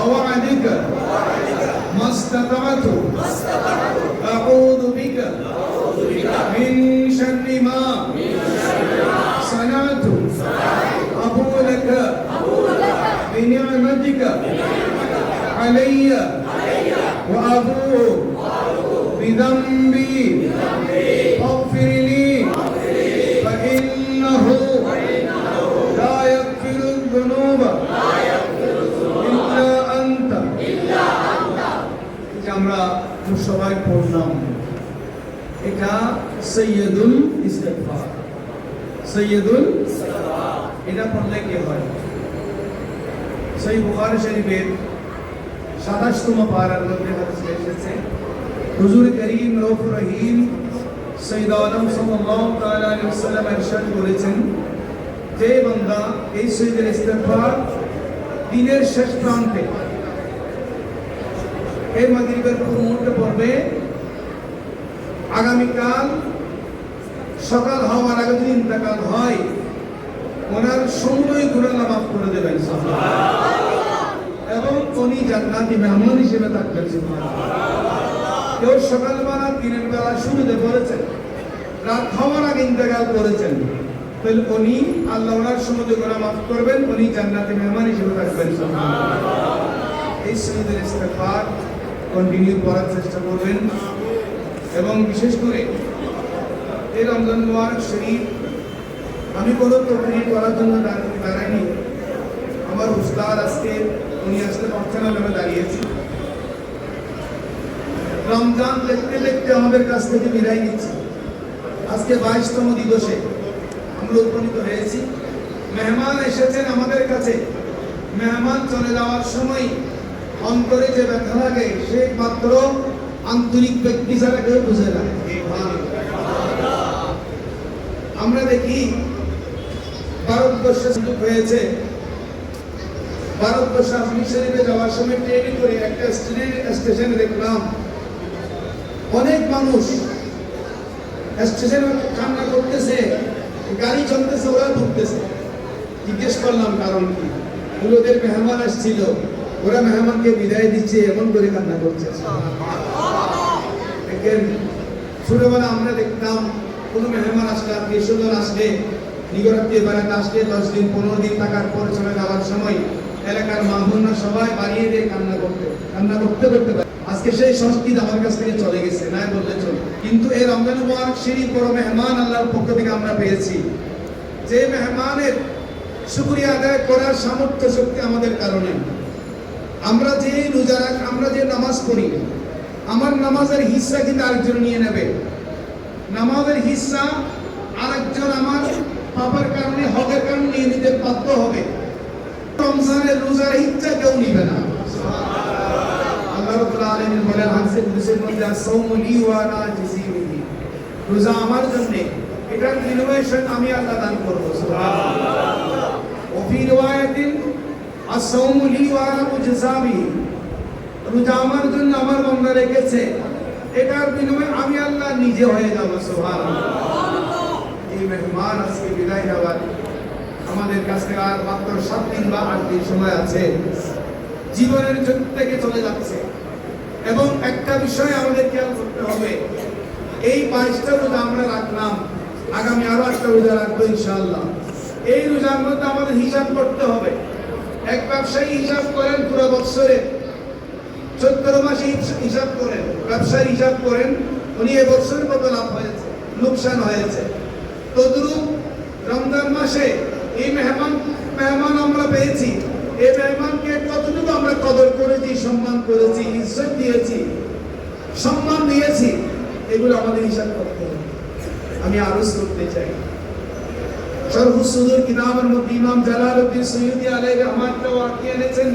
ووعدك ما استطعت أعوذ بك من شر ما صنعت أبوء لك بنعمتك علي وأبوء بذنبي فاغفر لي فإنه لا يغفر الذنوب إلا أنت আমরা সবাই পড়লাম এটা সৈয়দুল ইস্তিগফার সৈয়দুল এটা পড়লে কি হয় সহিহ বুখারী শরীফের 27তম পারার মধ্যে হাদিস এসেছে হুজুর করিম রউফুর রহিম সাইয়্যিদ আলম সাল্লাল্লাহু তাআলা আলাইহি ওয়াসাল্লাম ইরশাদ করেছেন যে বান্দা এই সৈয়দুল ইস্তিগফার দিনের শেষ প্রান্তে এই মাগরিবের মুহূর্তে পড়বে আগামীকাল সকাল হওয়ার আগে যদি ইন্তেকাল হয় ওনার সময় গুনাহ মাফ করে দেবেন এবং উনি জান্নাতি মেহমান হিসেবে থাকবেন কেউ সকালবেলা দিনের বেলা শুরুতে পড়েছেন রাত হওয়ার আগে ইন্তেকাল করেছেন তাহলে উনি আল্লাহ ওনার সময় গুনাহ মাফ করবেন উনি জান্নাতি মেহমান হিসেবে থাকবেন এই সৈয়দুল ইস্তিগফার কন্টিনিউ করার চেষ্টা করবেন এবং বিশেষ করে এই রমজান মুবারক শরীফ আমি কোনো তকরির করার জন্য দাঁড়াইনি আমার উস্তাদ আজকে উনি আসতে পারছেন না আমি দাঁড়িয়েছি রমজান দেখতে দেখতে আমাদের কাছ থেকে বিদায় নিচ্ছি আজকে 22তম দিবসে আমরা উপনীত হয়েছি মেহমান এসেছেন আমাদের কাছে মেহমান চলে যাওয়ার সময় অন্তরে যে ব্যথা লাগে সে মাত্র আন্তরিক ব্যক্তি ছাড়া কেউ বুঝে না আমরা দেখি ভারতবর্ষে সুযোগ হয়েছে ভারতবর্ষে আজমির শরীফে যাওয়ার সময় ট্রেনে করে একটা স্টেশনে দেখলাম অনেক মানুষ স্টেশনে কান্না করতেছে গাড়ি চলতেছে ওরা ঢুকতেছে জিজ্ঞেস করলাম কারণ কি ওদের মেহমান আসছিল ওরা মেহমানকে বিদায় দিচ্ছে এমন করে কান্না করছে ছোটবেলা আমরা দেখতাম কোনো মেহমান আসলে আত্মীয়স্বজন আসলে নিকটাত্মীয় বেড়াতে আসলে 10 দিন 15 দিন থাকার পর চলে যাওয়ার সময় এলাকার মামুনরা সবাই বাড়িয়ে দিয়ে কান্না করতে আজকে সেই সংস্কৃতি আমার কাছ থেকে চলে গেছে নাই বললে চলে কিন্তু এই রমজান মুবারক শরীফ বড় মেহমান আল্লাহর পক্ষ থেকে আমরা পেয়েছি যে মেহমানের শুকরিয়া আদায় করার সামর্থ্য শক্তি আমাদের কারণে আমরা যে রোজা রাখি আমরা যে নামাজ পড়ি আমার নামাজের হিস্সা কিন্তু আরেকজন নিয়ে নেবে নামাজের হিস্সা আরেকজন আমার পাপার কারণে হকের কারণে নিয়ে নিতে বাধ্য হবে রমজানের রোজার হিস্সা কেউ নিবে না আল্লাহ রাব্বুল আলামিন বলেন হাদিসের কুদসির মধ্যে আস-সাওমু লি ওয়া আনা আজজি বিহি রোজা আমার জন্য এটার বিনিময়ে আমি আল্লাহ দান করব সুবহানাল্লাহ ওয়া ফি রিওয়ায়াতিন আস-সাওমু লি ওয়া আনা উজজা বিহি রোজা আমার জন্য আমার বান্দা রেখেছে এটার বিনিময়ে আমি আল্লাহ নিজে হয়ে যাব সুবহানাল্লাহ এই মেহমান আজকে বিদায় নেওয়ার আমাদের কাছে আর মাত্র 7 দিন বা 8 দিন সময় আছে জীবনের জন্য থেকে চলে যাচ্ছে এবং একটা বিষয় আমাদের খেয়াল করতে হবে এই 22টা রোজা আমরা রাখলাম আগামী আরো একটা রোজা রাখবো ইনশাআল্লাহ এই রোজার মধ্যে আমাদের হিসাব করতে হবে এক ব্যবসায়ী হিসাব করেন পুরো বছরে 14 মাসে হিসাব করেন ব্যবসায়ী হিসাব করেন উনি এই বছর কত লাভ হয়েছে লোকসান হয়েছে তদ্রূপ রমজান মাসে এই মেহমান আমরা পেয়েছি এই মেহমানকে কতটুকু আমরা কদর করেছি সম্মান করেছি ইজ্জত দিয়েছি সম্মান দিয়েছি এগুলো আমাদের হিসাব করতে হবে আমি আরজ করতে চাই শরহুস সুদুর কিতাবের মধ্যে ইমাম জালালউদ্দিন সুয়ুতি আলাইহি রহমাতুল্লাহ ওয়াকিয়া এনেছেন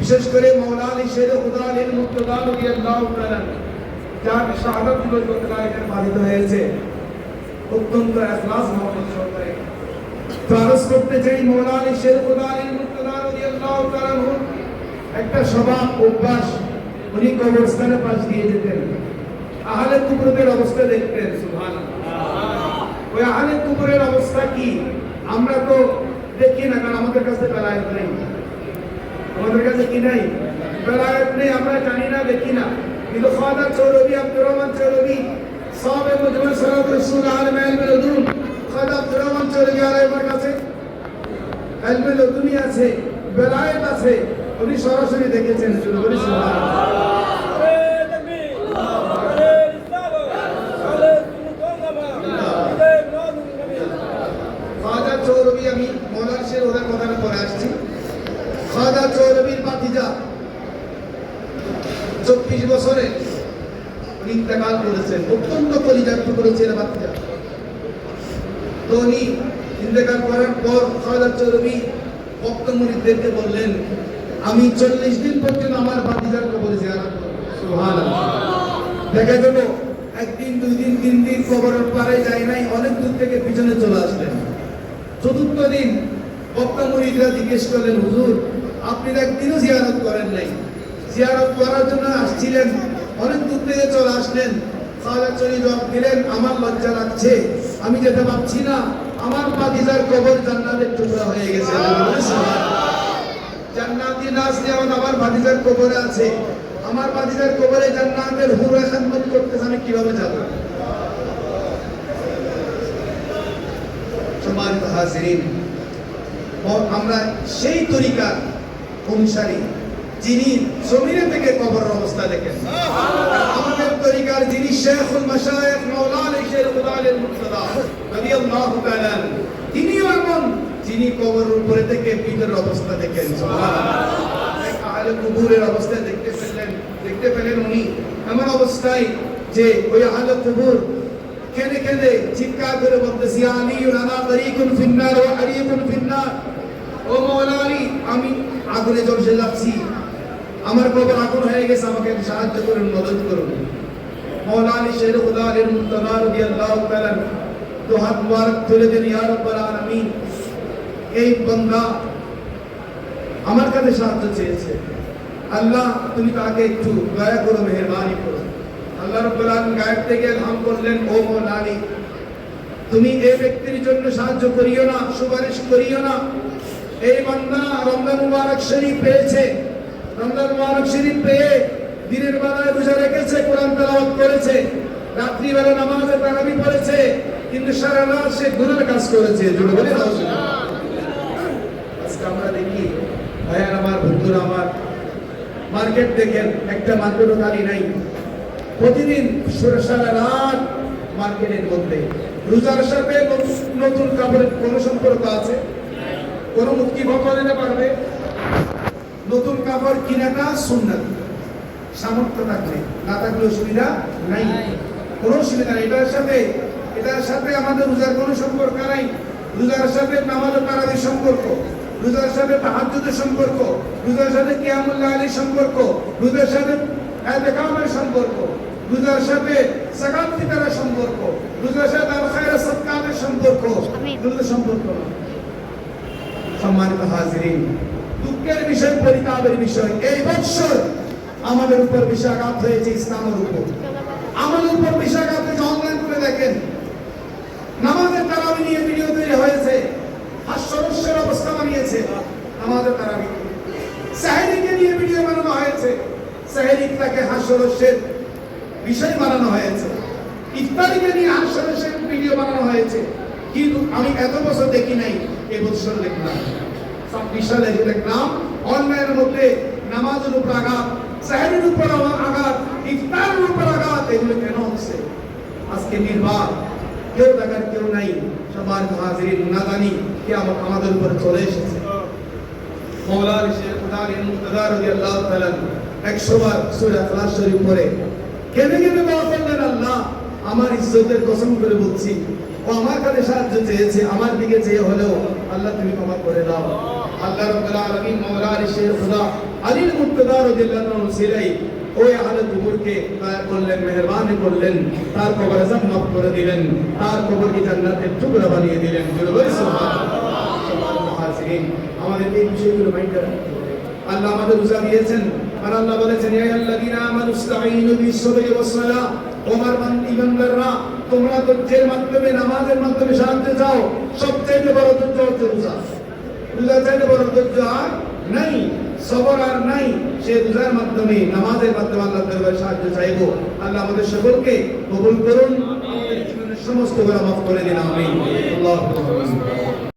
বিশেষ করে মাওলানা আলী শের খুদা আলী মুর্তজা রাদিয়াল্লাহু তাআলা যার শাহাদাত দিবস বর্তমানে পালিত হয়েছে অত্যন্ত ইখলাস মহব্বত সহকারে আরজ করতে চাই মাওলানা আলী শের খুদা আলী মুর্তজা রাদিয়াল্লাহু তাআলা একটা স্বভাব অভ্যাস উনি কবরস্থানের পাশ দিয়ে যেতেন আহলে কুবুরের অবস্থা দেখতেন সুবহানাল্লাহ ওই আহলে কুবুরের অবস্থা কি আমরা তো দেখি না কারণ আমাদের কাছে বেলায়েত নেই আমাদের কাছে কি নাই? বেলায়েত নেই, আমরা জানি না, দেখি না। কিন্তু খাজা চৌরবি, আব্দুর রহমান চৌরবি, সাহেব মুজমা সালাত রাসূল আলম ইলমে লদুন, খাজা আব্দুর রহমান চৌরবি আলাইহির কাছে ইলমে লদুনি আছে, বেলায়েত আছে। উনি সরাসরি দেখেছেন। বলি সুবহানাল্লাহ। খাজা চৌরবি, আমি মৌলানা শের ওদের কথাটা পরে আসছি। খাজা চৌরবির ভাতিজা 24 বছরে উনি ইন্তেকাল করেছেন। অত্যন্ত কলিজার টুকরো ছিল ভাতিজা। তো উনি ইন্তেকাল করার পর খাজা চৌরবি ভক্ত মুরিদদেরকে বললেন, আমি 40 দিন পর্যন্ত আমার ভাতিজার কবরে জিয়ারত করব। সুবহানাল্লাহ। দেখা গেল একদিন, 2 দিন, 3 দিন কবরের পারে যায় নাই, অনেক দূর থেকে পিছনে চলে আসলেন। চতুর্থ দিন ভক্ত মুরিদরা জিজ্ঞেস করলেন, হুজুর আপনি একদিনও জিয়ারত করেন নাই, জিয়ারত করার জন্য আসছিলেন, অনেক দূর থেকে চলে আসলেন। খাজা চৌধুরী জবাব দিলেন, আমার লজ্জা লাগছে, আমি যেতে পারছি না, আমার ভাতিজার কবর জান্নাতের টুকরা হয়ে গেছে। জান্নাতি নাস যেমন আমার ভাতিজার কবরে আছে, আমার ভাতিজার কবরে জান্নাতের হুরে খাদমত করতেছে, আমি কিভাবে যাব? সম্মানিত হাজিরিন, আমরা সেই তরিকার অনুসারী যিনি জমিনে থেকে কবরের অবস্থা দেখেন। আমাদের তরিকার যিনি শেখুল মাশায়েখ মাওলানা শেখ খুদালের মুর্তদা রাদিয়াল্লাহু তাআলা, তিনিও এমন যিনি কবরের উপরে থেকে ভিতরের অবস্থা দেখেন। সুবহানাল্লাহ। আহলে কুবুরের অবস্থা দেখতে পেলেন উনি এমন অবস্থায় যে ওই আহলে কুবুর কেঁদে কেঁদে চিৎকার করে বলতেছি, আলিউন আনা তারিকুন ফিন্নার ওয়া আরিকুন ফিন্নার, ও মাওলা আলী, আমি আগুনে জ্বলতে যাচ্ছি, আমার কবর আগুন হয়ে গেছে, আমাকে সাহায্য করুন, মদদ করুন। মাওলা আলী শের খুদালের মুর্তদা রাদিয়াল্লাহু তাআলা তো হাত মুবারক তুলে দেন, ইয়া রাব্বাল আলামিন, এই বান্দা আমার কাছে সাহায্য চেয়েছে, আল্লাহ তুমি তাকে একটু দয়া করো, মেহেরবানি করো। আল্লাহ রাব্বুল আলামিন গায়েব থেকে ইলহাম করলেন, ও মাওলা আলী, তুমি এই ব্যক্তির জন্য সাহায্য করিও না, সুপারিশ করিও না। এই বান্দা রমজান মুবারক শরীফ পেয়েছে, রমজান মুবারক শরীফ পেয়ে দিনের বেলায় রোজা রেখেছে, কোরআন তেলাওয়াত করেছে, রাত্রি বেলা নামাজে তারাবি পড়েছে, কিন্তু সারা রাত সে গুনার কাজ করেছে। জোরে বলি আলহামদুলিল্লাহ। আজকে আমরা দেখি, ভাইয়ার আমার, বন্ধুরা আমার, মার্কেট দেখেন, একটা মার্কেটও খালি নাই। প্রতিদিন সারা রাত মার্কেটের মধ্যে রোজার সাথে নতুন কাপড়ের কোন সম্পর্ক আছে? কোন মুক্তি ভক্ত দিতে পারবে? নতুন কাপড় কিনাটা সুন্নাত, সামর্থ্য থাকলে, না থাকলে অসুবিধা নাই, কোনো অসুবিধা নাই। এটার সাথে আমাদের রোজার কোনো সম্পর্ক নাই। রোজার সাথে নামাজ তারাবির সম্পর্ক, রোজার সাথে তাহাজ্জুদের সম্পর্ক, রোজার সাথে কিয়ামুল লাইলের সম্পর্ক, রোজার সাথে ইতিকাফের সম্পর্ক, রোজার সাথে যাকাত ফিতরের সম্পর্ক, রোজার সাথে আল খায়র সাদকাতের সম্পর্ক, রোজার সম্পর্ক না। সম্মানিত হাজিরিন, দুঃখের বিষয়, পরিতাপের বিষয়, এই বছর আমাদের উপর বিষাঘাত হয়েছে ইসলামের উপর, আমাদের উপর বিষাঘাত হয়েছে। অনলাইন করে দেখেন, নামাজের তারাবি নিয়ে ভিডিও তৈরি হয়েছে, হাস্যরস্যের অবস্থা বানিয়েছে নামাজের তারাবি। সাহেরিকে নিয়ে ভিডিও বানানো হয়েছে, সাহেরিকটাকে হাস্যরস্যের বিষয় বানানো হয়েছে, ইফতারিকে নিয়ে হাস্যরস্যের ভিডিও বানানো হয়েছে। কিন্তু আমি এত বছর দেখি নাই, এবছর দেখলাম, 26 সালে দেখলাম অনলাইনের মধ্যে নামাজের উপর আঘাত, সাহেরির উপর আঘাত, ইফতারের উপর আঘাত। এগুলো কেন হচ্ছে? আজকে নির্বাক, কেউ দেখার কেউ নাই। সবার হাজির নাদানি কিয়ামত আমাদের উপর চলে এসেছে। মাওলানা শেখ খুদালের মুর্তদা রাদিয়াল্লাহু তাআলা 100 বার সূরা ইখলাস শরীফ পড়ে কেঁদে কেঁদে দোয়া করলেন, আল্লাহ আমার ইজ্জতের কসম করে বলছি, ও আমার কাছে সাহায্য চেয়েছে, আমার দিকে চেয়ে হলেও আল্লাহ তুমি ক্ষমা করে দাও। আল্লাহ রাব্বুল আলামিন মাওলানা শেখ খুদা আলীর মুর্তদা রাদিয়াল্লাহু তাআলা সিলাই ওই আহলে কুবুরকে দয়া করলেন, মেহেরবানি করলেন, তার কবরে জান্নাত করে দিলেন, তার কবরকে জান্নাতের টুকরা বানিয়ে দিলেন। সুবহানাল্লাহ। হাজিরিন, আমাদের এই বিষয়গুলো মাইন্ডে রাখতে হবে। আল্লাহ আমাদের রোজা দিয়েছেন, আর আল্লাহ বলেছেন, ইয়া আল্লাযীনা আমানু ইসতাঈনু বিস-সাবরি ওয়াস-সালাহ, ওমার ইমানদাররা তোমরা ধৈর্যের মাধ্যমে, নামাজের মাধ্যমে সাহায্য চাও। সবচেয়ে বড় ধৈর্য হচ্ছে রোজা। রোজা চাইতে বড় ধৈর্য আর নাই। সবর আর নাই, সে রোজার মাধ্যমে, নামাজের মাধ্যমে আল্লাহর দরবারে সাহায্য চাইবো। আল্লাহ আমাদের সকলকে কবুল করুন, আমাদের জীবনের সমস্ত গুনাহ মাফ করে দিন, আমিন। আল্লাহু আকবার।